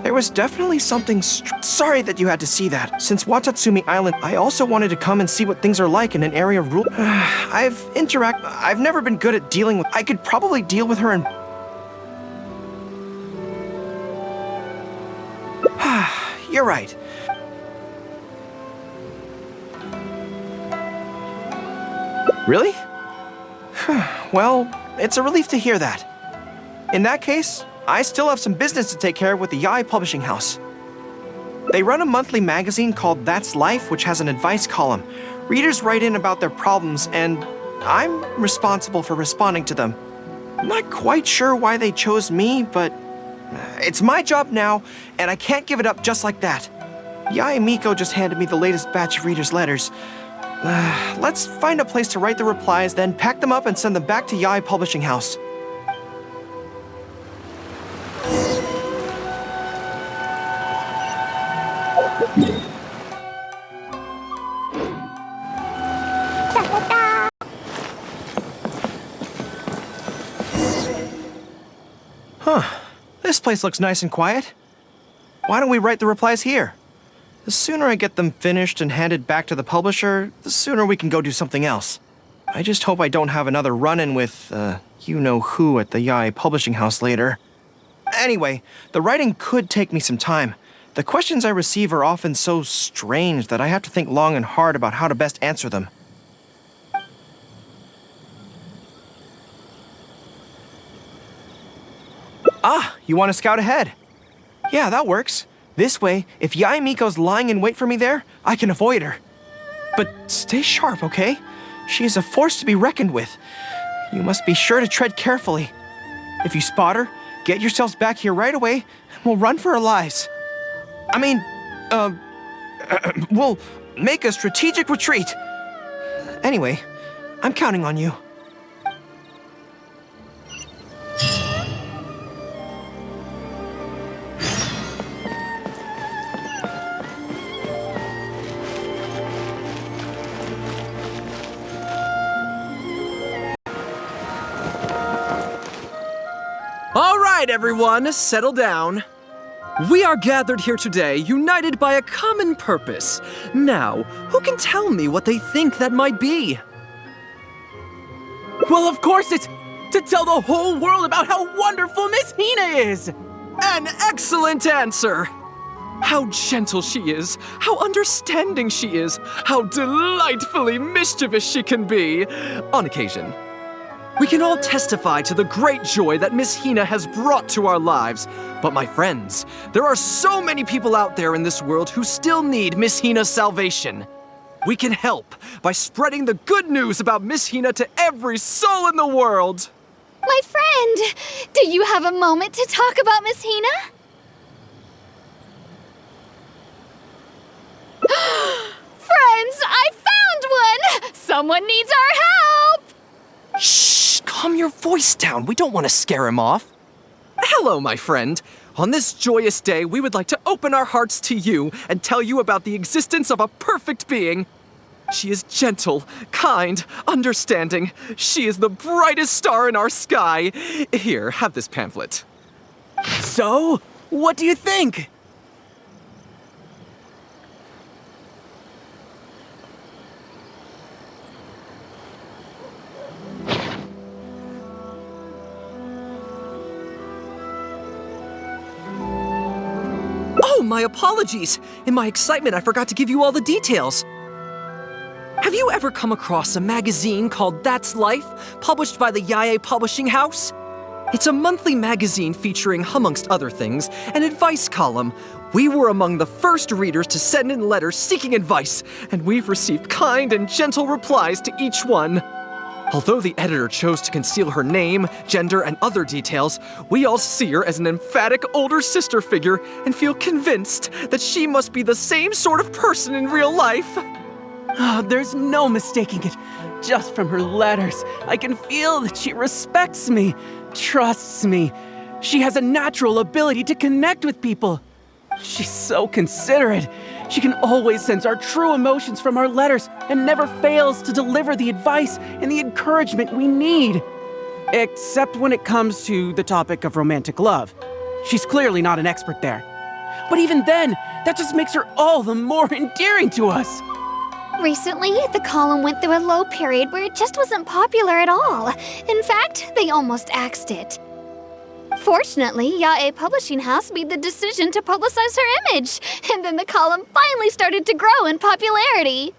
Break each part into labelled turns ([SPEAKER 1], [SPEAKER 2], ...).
[SPEAKER 1] There was definitely something sorry that you had to see that. Since Watatsumi Island, I also wanted to come and see what things are like in an area of rule. I've never been good at dealing with. I could probably deal with her and. You're right. Really? Well, it's a relief to hear that. In that case, I still have some business to take care of with the Yae Publishing House. They run a monthly magazine called That's Life, which has an advice column. Readers write in about their problems, and I'm responsible for responding to them. I'm not quite sure why they chose me, but it's my job now, and I can't give it up just like that. Yae Miko just handed me the latest batch of readers' letters. Let's find a place to write the replies, then pack them up and send them back to Yae Publishing House. This place looks nice and quiet. Why don't we write the replies here? The sooner I get them finished and handed back to the publisher, the sooner we can go do something else. I just hope I don't have another run-in with, you-know-who at the Yae Publishing House later. Anyway, the writing could take me some time. The questions I receive are often so strange that I have to think long and hard about how to best answer them. Ah, you want to scout ahead? Yeah, that works. This way, if Yae Miko's lying in wait for me there, I can avoid her. But stay sharp, okay? She is a force to be reckoned with. You must be sure to tread carefully. If you spot her, get yourselves back here right away, and we'll run for our lives. We'll make a strategic retreat. Anyway, I'm counting on you.
[SPEAKER 2] All right, everyone, settle down. We are gathered here today, united by a common purpose. Now, who can tell me what they think that might be?
[SPEAKER 3] Well, of course it's to tell the whole world about how wonderful Miss Hina is!
[SPEAKER 2] An excellent answer! How gentle she is, how understanding she is, how delightfully mischievous she can be, on occasion. We can all testify to the great joy that Miss Hina has brought to our lives. But my friends, there are so many people out there in this world who still need Miss Hina's salvation. We can help by spreading the good news about Miss Hina to every soul in the world.
[SPEAKER 4] My friend, do you have a moment to talk about Miss Hina? Friends, I found one! Someone needs our help!
[SPEAKER 2] Shh! Calm your voice down. We don't want to scare him off. Hello, my friend. On this joyous day, we would like to open our hearts to you and tell you about the existence of a perfect being. She is gentle, kind, understanding. She is the brightest star in our sky. Here, have this pamphlet.
[SPEAKER 3] So, what do you think?
[SPEAKER 2] Oh, my apologies. In my excitement, I forgot to give you all the details. Have you ever come across a magazine called That's Life, published by the Yae Publishing House? It's a monthly magazine featuring, amongst other things, an advice column. We were among the first readers to send in letters seeking advice, and we've received kind and gentle replies to each one. Although the editor chose to conceal her name, gender, and other details, we all see her as an emphatic older sister figure and feel convinced that she must be the same sort of person in real life.
[SPEAKER 3] Oh, there's no mistaking it. Just from her letters, I can feel that she respects me, trusts me. She has a natural ability to connect with people. She's so considerate. She can always sense our true emotions from our letters and never fails to deliver the advice and the encouragement we need. Except when it comes to the topic of romantic love. She's clearly not an expert there. But even then, that just makes her all the more endearing to us.
[SPEAKER 4] Recently, the column went through a low period where it just wasn't popular at all. In fact, they almost axed it. Fortunately, Yae Publishing House made the decision to publicize her image, and then the column finally started to grow in popularity.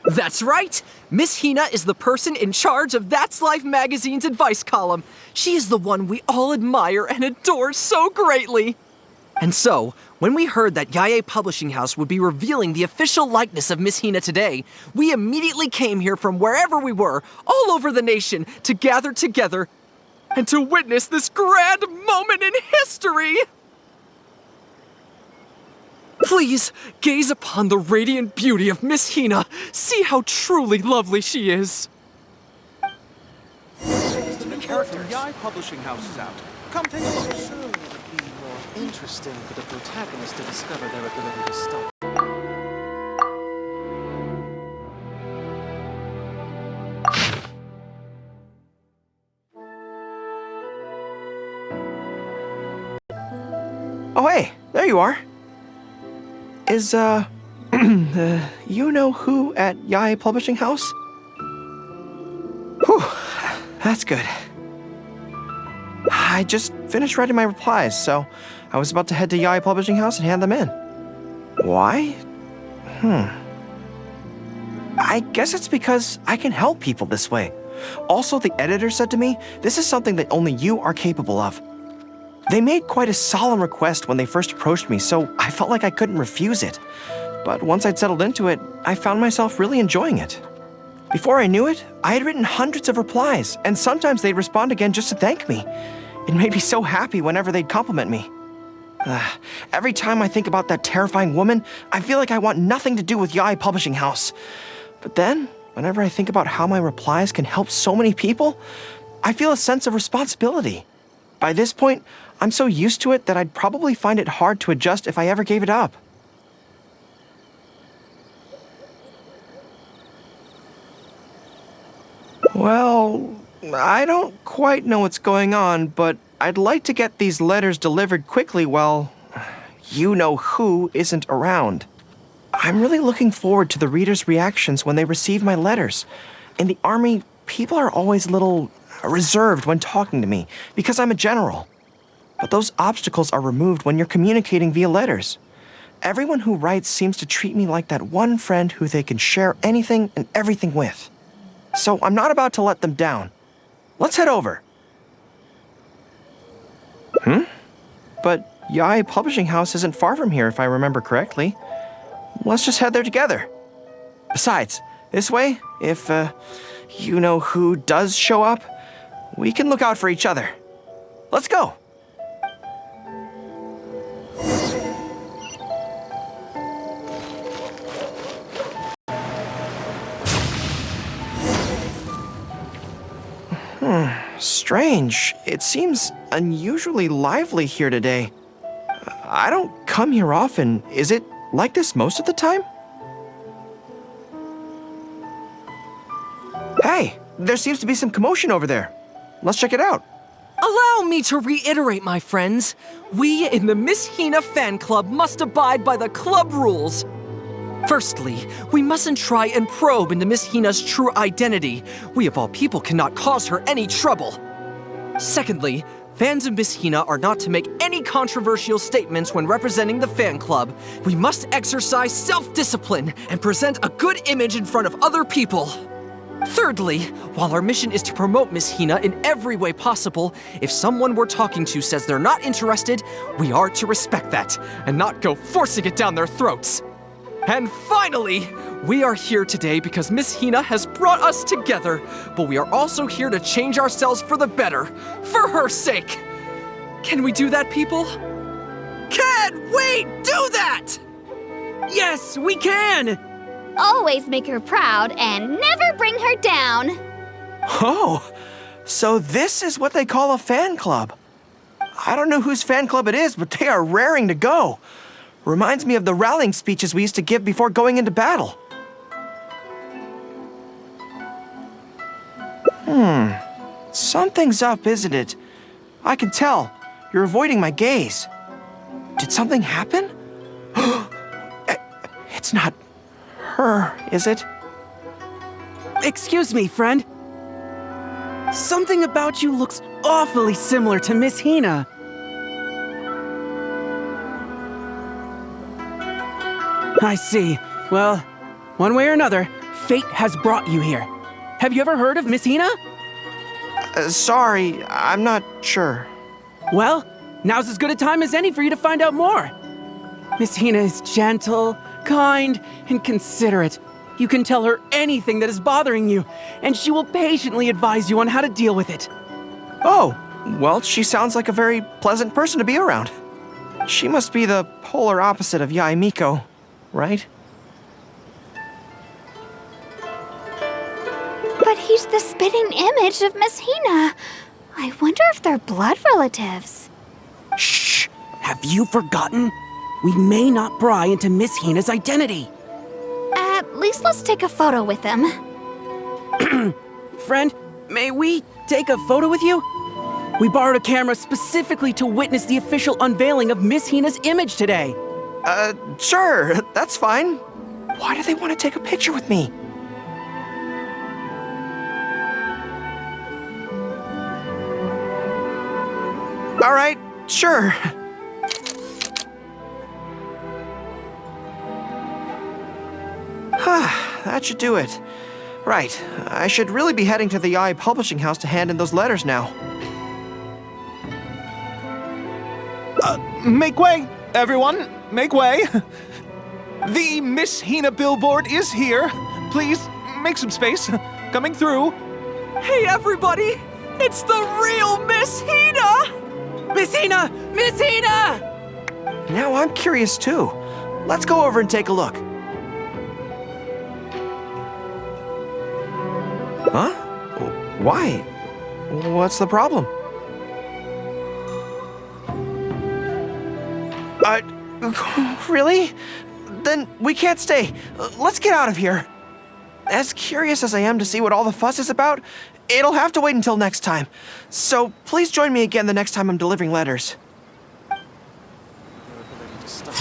[SPEAKER 2] That's right! Miss Hina is the person in charge of That's Life magazine's advice column. She is the one we all admire and adore so greatly. And so, when we heard that Yae Publishing House would be revealing the official likeness of Miss Hina today, we immediately came here from wherever we were, all over the nation, to gather together and to witness this grand moment in history! Please, gaze upon the radiant beauty of Miss Hina. See how truly lovely she is.
[SPEAKER 5] The character Yae Publishing House is out. Come take a look.
[SPEAKER 6] Surely it would be more interesting for the protagonist to discover their ability to stop.
[SPEAKER 1] Oh, hey, there you are. Is, you know who at Yae Publishing House? Whew, that's good. I just finished writing my replies, so I was about to head to Yae Publishing House and hand them in. Why? I guess it's because I can help people this way. Also, the editor said to me, this is something that only you are capable of. They made quite a solemn request when they first approached me, so I felt like I couldn't refuse it. But once I'd settled into it, I found myself really enjoying it. Before I knew it, I had written hundreds of replies, and sometimes they'd respond again just to thank me. It made me so happy whenever they'd compliment me. Every time I think about that terrifying woman, I feel like I want nothing to do with Yae Publishing House. But then, whenever I think about how my replies can help so many people, I feel a sense of responsibility. By this point, I'm so used to it that I'd probably find it hard to adjust if I ever gave it up. Well, I don't quite know what's going on, but I'd like to get these letters delivered quickly while you-know-who isn't around. I'm really looking forward to the readers' reactions when they receive my letters. In the army, people are always a little reserved when talking to me because I'm a general. But those obstacles are removed when you're communicating via letters. Everyone who writes seems to treat me like that one friend who they can share anything and everything with. So I'm not about to let them down. Let's head over. But Yae Publishing House isn't far from here if I remember correctly. Let's just head there together. Besides, this way, if you-know-who does show up, we can look out for each other. Let's go. Strange. It seems unusually lively here today. I don't come here often. Is it like this most of the time? Hey, there seems to be some commotion over there. Let's check it out.
[SPEAKER 2] Allow me to reiterate, my friends. We in the Miss Hina fan club must abide by the club rules. Firstly, we mustn't try and probe into Miss Hina's true identity. We of all people cannot cause her any trouble. Secondly, fans of Miss Hina are not to make any controversial statements when representing the fan club. We must exercise self-discipline and present a good image in front of other people. Thirdly, while our mission is to promote Miss Hina in every way possible, if someone we're talking to says they're not interested, we are to respect that and not go forcing it down their throats. And finally, we are here today because Miss Hina has brought us together, but we are also here to change ourselves for the better, for her sake. Can we do that, people? Can we do that?
[SPEAKER 3] Yes, we can!
[SPEAKER 4] Always make her proud and never bring her down.
[SPEAKER 1] Oh, so this is what they call a fan club. I don't know whose fan club it is, but they are raring to go. Reminds me of the rallying speeches we used to give before going into battle. Something's up, isn't it? I can tell. You're avoiding my gaze. Did something happen? It's not her, is it?
[SPEAKER 3] Excuse me, friend. Something about you looks awfully similar to Miss Hina. I see. Well, one way or another, fate has brought you here. Have you ever heard of Miss Hina?
[SPEAKER 1] Sorry, I'm not sure.
[SPEAKER 3] Well, now's as good a time as any for you to find out more. Miss Hina is gentle, kind, and considerate. You can tell her anything that is bothering you, and she will patiently advise you on how to deal with it.
[SPEAKER 1] Oh, well, she sounds like a very pleasant person to be around. She must be the polar opposite of Yae Miko, right?
[SPEAKER 4] But he's the spitting image of Miss Hina. I wonder if they're blood relatives.
[SPEAKER 3] Shh! Have you forgotten? We may not pry into Miss Hina's identity.
[SPEAKER 4] At least let's take a photo with them.
[SPEAKER 3] Friend, may we take a photo with you? We borrowed a camera specifically to witness the official unveiling of Miss Hina's image today.
[SPEAKER 1] Sure, that's fine. Why do they want to take a picture with me? All right, sure. That should do it. Right, I should really be heading to the Yae Publishing House to hand in those letters now.
[SPEAKER 5] Make way, everyone! Make way! The Miss Hina billboard is here. Please, make some space. Coming through.
[SPEAKER 2] Hey, everybody! It's the real Miss Hina!
[SPEAKER 3] Miss Hina! Miss Hina!
[SPEAKER 1] Now I'm curious too. Let's go over and take a look. Huh? Why? What's the problem? Really? Then we can't stay. Let's get out of here. As curious as I am to see what all the fuss is about, it'll have to wait until next time. So please join me again the next time I'm delivering letters.
[SPEAKER 6] Their ability to stop